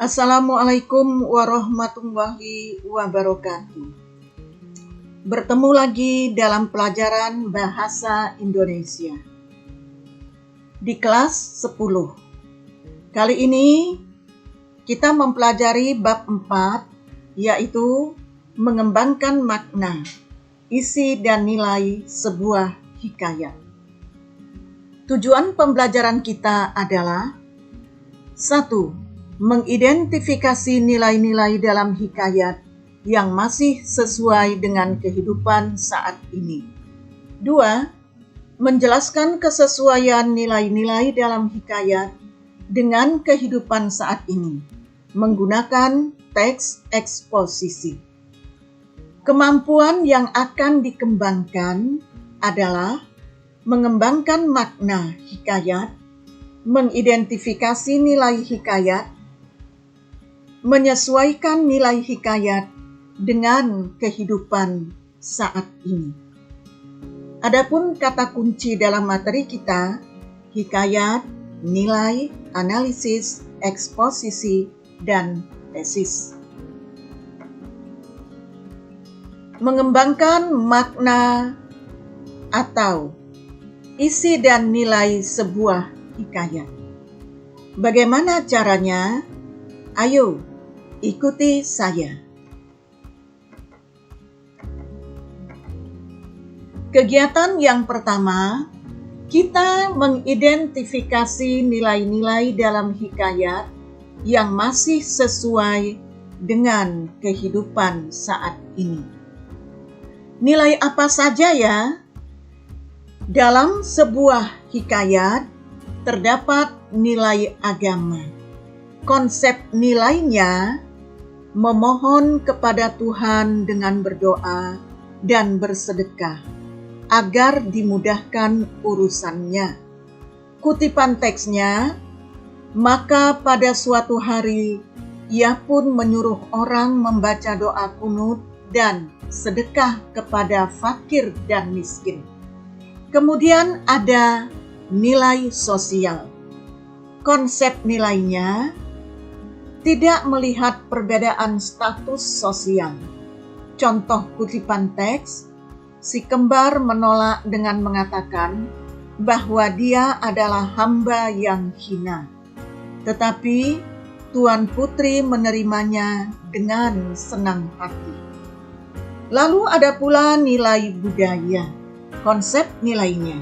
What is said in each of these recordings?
Assalamualaikum warahmatullahi wabarakatuh. Bertemu lagi dalam pelajaran Bahasa Indonesia di kelas 10. Kali ini kita mempelajari bab 4, yaitu mengembangkan makna, isi dan nilai sebuah hikayat. Tujuan pembelajaran kita adalah 1. Mengidentifikasi nilai-nilai dalam hikayat yang masih sesuai dengan kehidupan saat ini. 2. Menjelaskan kesesuaian nilai-nilai dalam hikayat dengan kehidupan saat ini menggunakan teks eksposisi. Kemampuan yang akan dikembangkan adalah mengembangkan makna hikayat, mengidentifikasi nilai hikayat, menyesuaikan nilai hikayat dengan kehidupan saat ini. Adapun kata kunci dalam materi kita, hikayat, nilai, analisis, eksposisi, dan tesis. Mengembangkan makna atau isi dan nilai sebuah hikayat. Bagaimana caranya? Ayo, ikuti saya. Kegiatan yang pertama, kita mengidentifikasi nilai-nilai dalam hikayat yang masih sesuai dengan kehidupan saat ini. Nilai apa saja ya? Dalam sebuah hikayat terdapat nilai agama. Konsep nilainya memohon kepada Tuhan dengan berdoa dan bersedekah agar dimudahkan urusannya. Kutipan teksnya, maka pada suatu hari ia pun menyuruh orang membaca doa kunut dan sedekah kepada fakir dan miskin. Kemudian ada nilai sosial. Konsep nilainya tidak melihat perbedaan status sosial. Contoh kutipan teks, si kembar menolak dengan mengatakan bahwa dia adalah hamba yang hina. Tetapi Tuan Putri menerimanya dengan senang hati. Lalu ada pula nilai budaya. Konsep nilainya,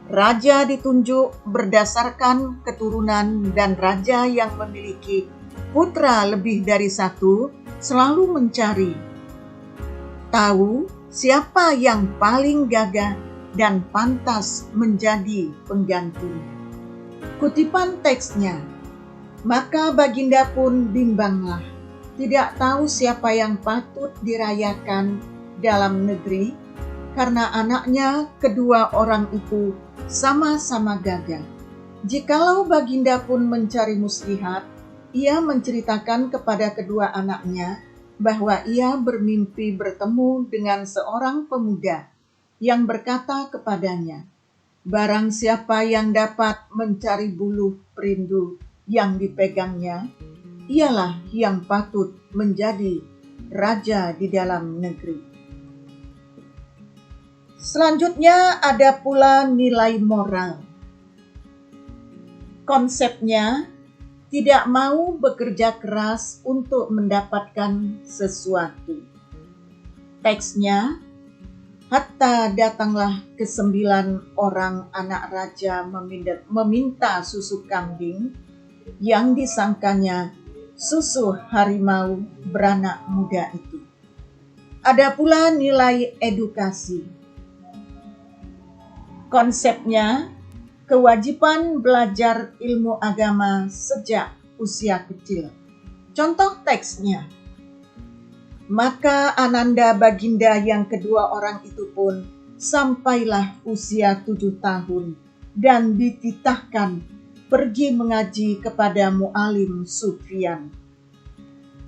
raja ditunjuk berdasarkan keturunan dan raja yang memiliki putra lebih dari satu selalu mencari tahu siapa yang paling gagah dan pantas menjadi penggantinya. Kutipan teksnya, maka Baginda pun bimbanglah, tidak tahu siapa yang patut dirayakan dalam negeri, karena anaknya kedua orang itu sama-sama gagah. Jikalau Baginda pun mencari muslihat, ia menceritakan kepada kedua anaknya bahwa ia bermimpi bertemu dengan seorang pemuda yang berkata kepadanya, barang siapa yang dapat mencari buluh perindu yang dipegangnya, ialah yang patut menjadi raja di dalam negeri. Selanjutnya ada pula nilai moral. Konsepnya, tidak mau bekerja keras untuk mendapatkan sesuatu. Teksnya, hatta datanglah ke-9 orang anak raja meminta susu kambing yang disangkanya susu harimau beranak muda itu. Ada pula nilai edukasi. Konsepnya, kewajiban belajar ilmu agama sejak usia kecil. Contoh teksnya, maka Ananda Baginda yang kedua orang itu pun sampailah usia 7 tahun dan dititahkan pergi mengaji kepada Mu'alim Sufyan.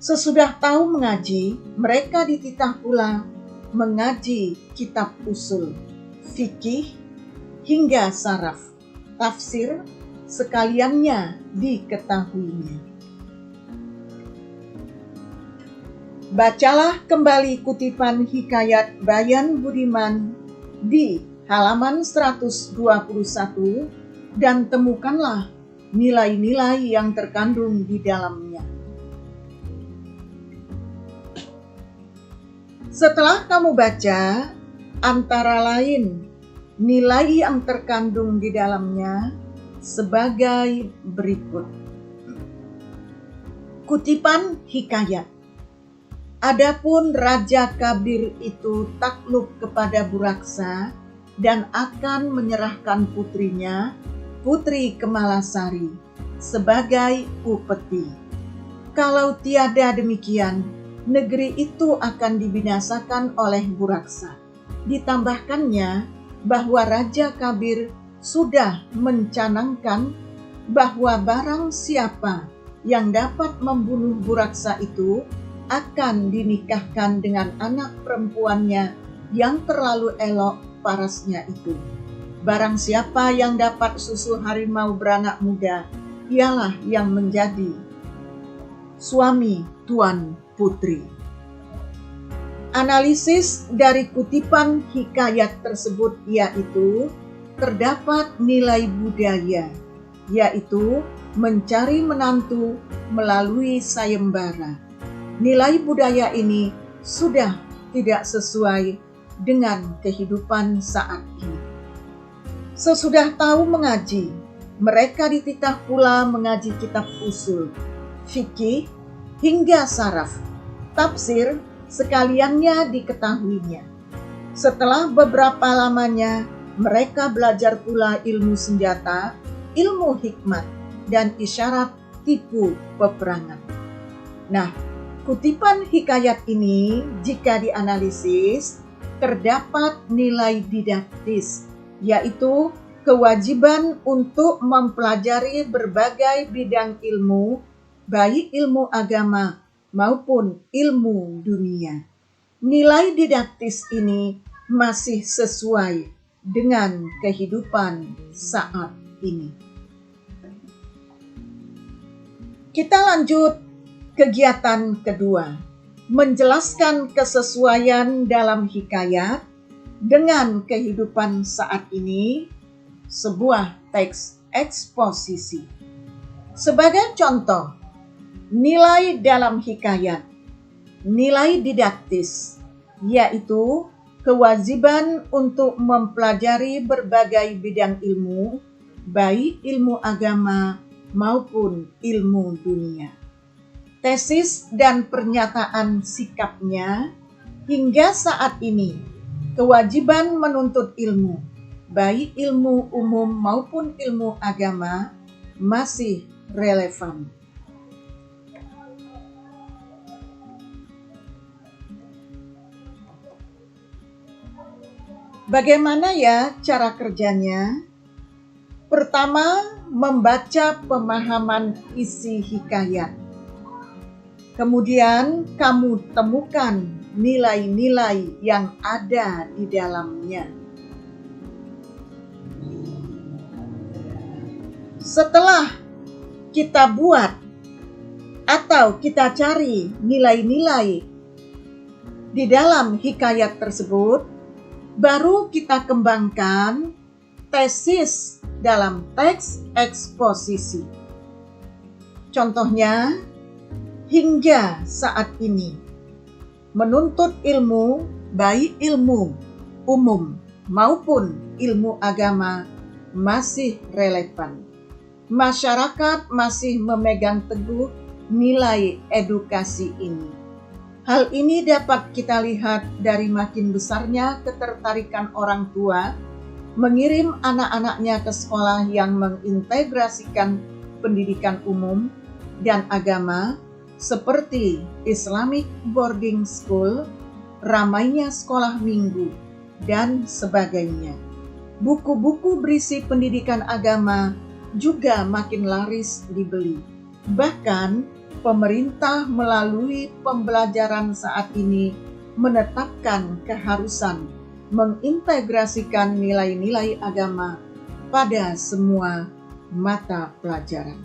Sesudah tahu mengaji, mereka dititah pula mengaji kitab usul, fikih, hingga saraf, tafsir, sekaliannya diketahuinya. Bacalah kembali kutipan hikayat Bayan Budiman di halaman 121 dan temukanlah nilai-nilai yang terkandung di dalamnya. Setelah kamu baca, antara lain nilai yang terkandung di dalamnya sebagai berikut. Kutipan hikayat. Adapun Raja Kabir itu takluk kepada Buraksa dan akan menyerahkan putrinya, Putri Kemalasari, sebagai upeti. Kalau tiada demikian, negeri itu akan dibinasakan oleh Buraksa. Ditambahkannya bahwa Raja Kabir sudah mencanangkan bahwa barang siapa yang dapat membunuh Buraksa itu akan dinikahkan dengan anak perempuannya yang terlalu elok parasnya itu. Barang siapa yang dapat susu harimau beranak muda, ialah yang menjadi suami Tuan Putri. Analisis dari kutipan hikayat tersebut yaitu terdapat nilai budaya, yaitu mencari menantu melalui sayembara. Nilai budaya ini sudah tidak sesuai dengan kehidupan saat ini. Sesudah tahu mengaji, mereka dititah pula mengaji kitab usul, fikih, hingga saraf, tafsir, sekaliannya diketahuinya. Setelah beberapa lamanya, mereka belajar pula ilmu senjata, ilmu hikmat, dan isyarat tipu peperangan. Nah, kutipan hikayat ini jika dianalisis terdapat nilai didaktis, yaitu kewajiban untuk mempelajari berbagai bidang ilmu, baik ilmu agama maupun ilmu dunia. Nilai didaktis ini masih sesuai dengan kehidupan saat ini. Kita lanjut kegiatan kedua, menjelaskan kesesuaian dalam hikayat dengan kehidupan saat ini, sebuah teks eksposisi. Sebagai contoh, nilai dalam hikayat, nilai didaktis, yaitu kewajiban untuk mempelajari berbagai bidang ilmu, baik ilmu agama maupun ilmu dunia. Tesis dan pernyataan sikapnya hingga saat ini, kewajiban menuntut ilmu, baik ilmu umum maupun ilmu agama, masih relevan. Bagaimana ya cara kerjanya? Pertama, membaca pemahaman isi hikayat. Kemudian kamu temukan nilai-nilai yang ada di dalamnya. Setelah kita buat atau kita cari nilai-nilai di dalam hikayat tersebut, baru kita kembangkan tesis dalam teks eksposisi. Contohnya, hingga saat ini, menuntut ilmu, baik ilmu umum maupun ilmu agama, masih relevan. Masyarakat masih memegang teguh nilai edukasi ini. Hal ini dapat kita lihat dari makin besarnya ketertarikan orang tua mengirim anak-anaknya ke sekolah yang mengintegrasikan pendidikan umum dan agama, seperti Islamic Boarding School, ramainya sekolah minggu, dan sebagainya. Buku-buku berisi pendidikan agama juga makin laris dibeli. Bahkan, pemerintah melalui pembelajaran saat ini menetapkan keharusan mengintegrasikan nilai-nilai agama pada semua mata pelajaran.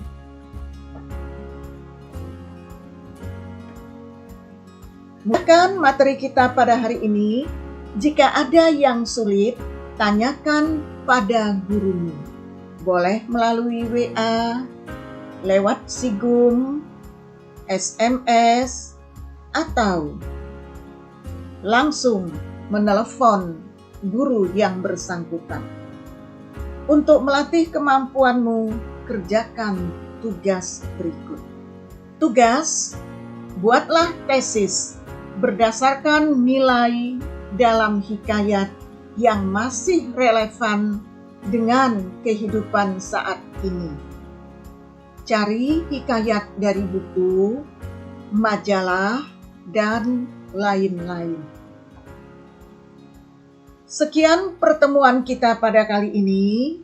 Bukan materi kita pada hari ini, jika ada yang sulit, tanyakan pada gurumu. Boleh melalui WA, lewat Sigum, SMS, atau langsung menelepon guru yang bersangkutan. Untuk melatih kemampuanmu, kerjakan tugas berikut. Tugas, buatlah tesis berdasarkan nilai dalam hikayat yang masih relevan dengan kehidupan saat ini. Cari hikayat dari buku, majalah, dan lain-lain. Sekian pertemuan kita pada kali ini.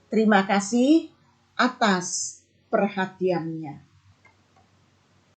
Terima kasih atas perhatiannya.